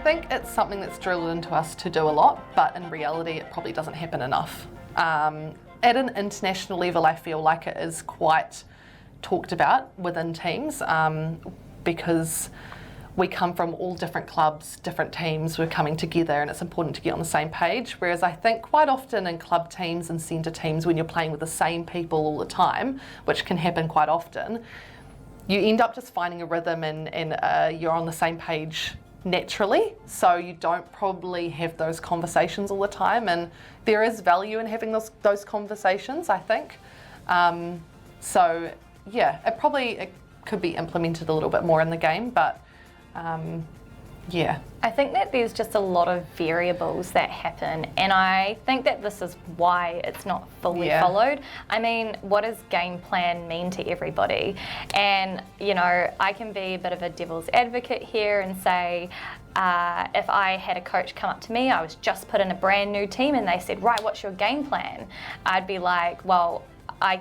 think it's something that's drilled into us to do a lot, but in reality it probably doesn't happen enough. At an international level, I feel like it is quite talked about within teams because we come from all different clubs, different teams, we're coming together and it's important to get on the same page. Whereas I think quite often in club teams and centre teams, when you're playing with the same people all the time, which can happen quite often, you end up just finding a rhythm and you're on the same page naturally. So you don't probably have those conversations all the time, and there is value in having those conversations, I think. So yeah, it could be implemented a little bit more in the game, but yeah. I think that there's just a lot of variables that happen, and I think that this is why it's not fully followed. I mean, what does game plan mean to everybody? And, you know, I can be a bit of a devil's advocate here and say, if I had a coach come up to me, I was just put in a brand new team and they said, right, what's your game plan? I'd be like, well, I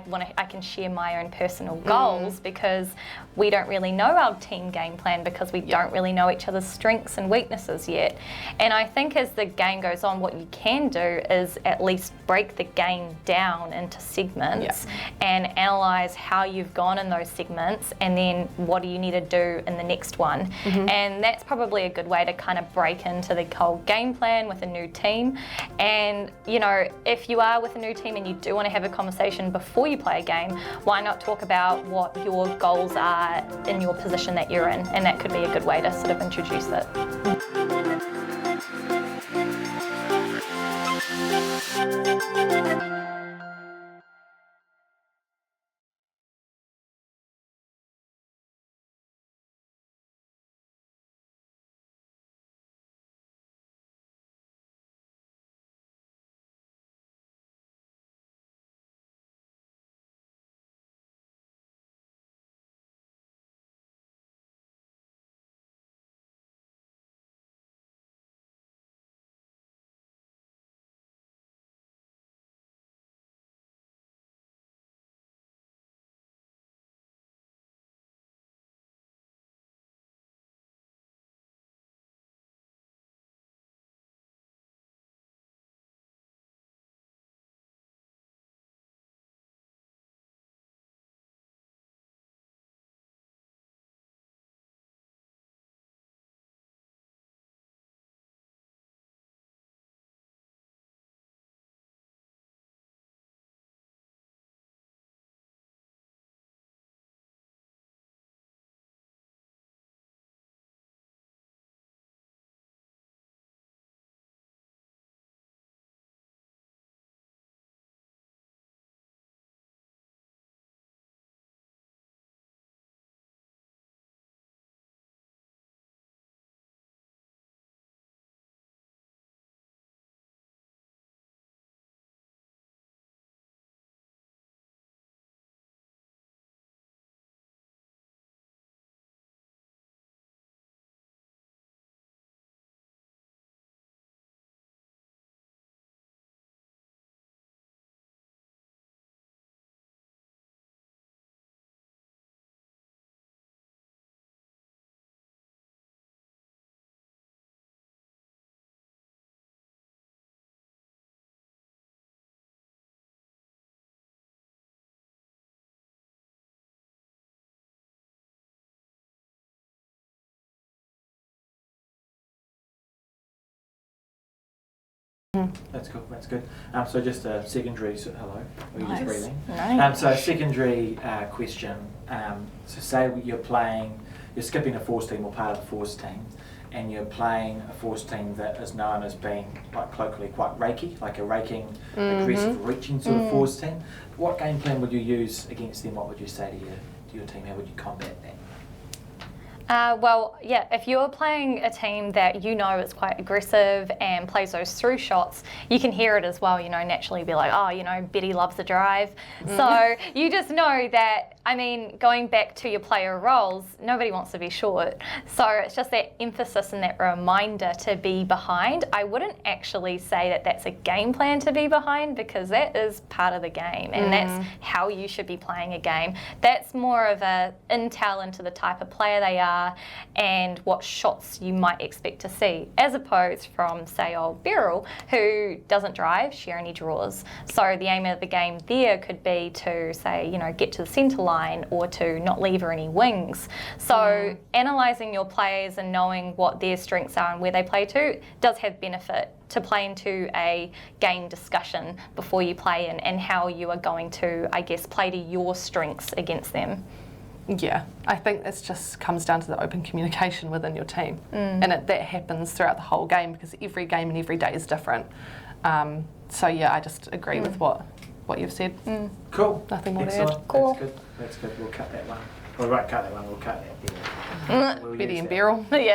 can share my own personal goals because we don't really know our team game plan because we don't really know each other's strengths and weaknesses yet. And I think as the game goes on, what you can do is at least break the game down into segments and analyse how you've gone in those segments and then what do you need to do in the next one. And that's probably a good way to kind of break into the whole game plan with a new team. And, you know, if you are with a new team and you do want to have a conversation before you play a game, why not talk about what your goals are in your position that you're in, and that could be a good way to sort of introduce it. That's good. That's good. So just a secondary. Hello. Are you just breathing? Nice. So a secondary question. So say you're skipping a force team or part of a force team, and you're playing a force team that is known as being, like, colloquially quite rakey, like a raking, aggressive, reaching sort of force team. What game plan would you use against them? What would you say to your team? How would you combat that? Well, yeah, if you're playing a team that you know is quite aggressive and plays those through shots, you can hear it as well, you know, naturally be like, oh, you know, Betty loves the drive. So you just know that, I mean, going back to your player roles, nobody wants to be short. So it's just that emphasis and that reminder to be behind. I wouldn't actually say that that's a game plan to be behind, because that is part of the game and that's how you should be playing a game. That's more of a intel into the type of player they are are and what shots you might expect to see, as opposed from, say, old Beryl, who doesn't drive, she only draws. So the aim of the game there could be to, say, you know, get to the centre line or to not leave her any wings. So analysing your players and knowing what their strengths are and where they play to does have benefit to play into a game discussion before you play and how you are going to, I guess, play to your strengths against them. Yeah, I think it just comes down to the open communication within your team. And that happens throughout the whole game because every game and every day is different. So yeah, I just agree with what you've said. Cool. Nothing more to Excellent. add. Cool. That's good. We'll cut that one. We won't cut that one. We'll cut that. Betty and Beryl. Yeah.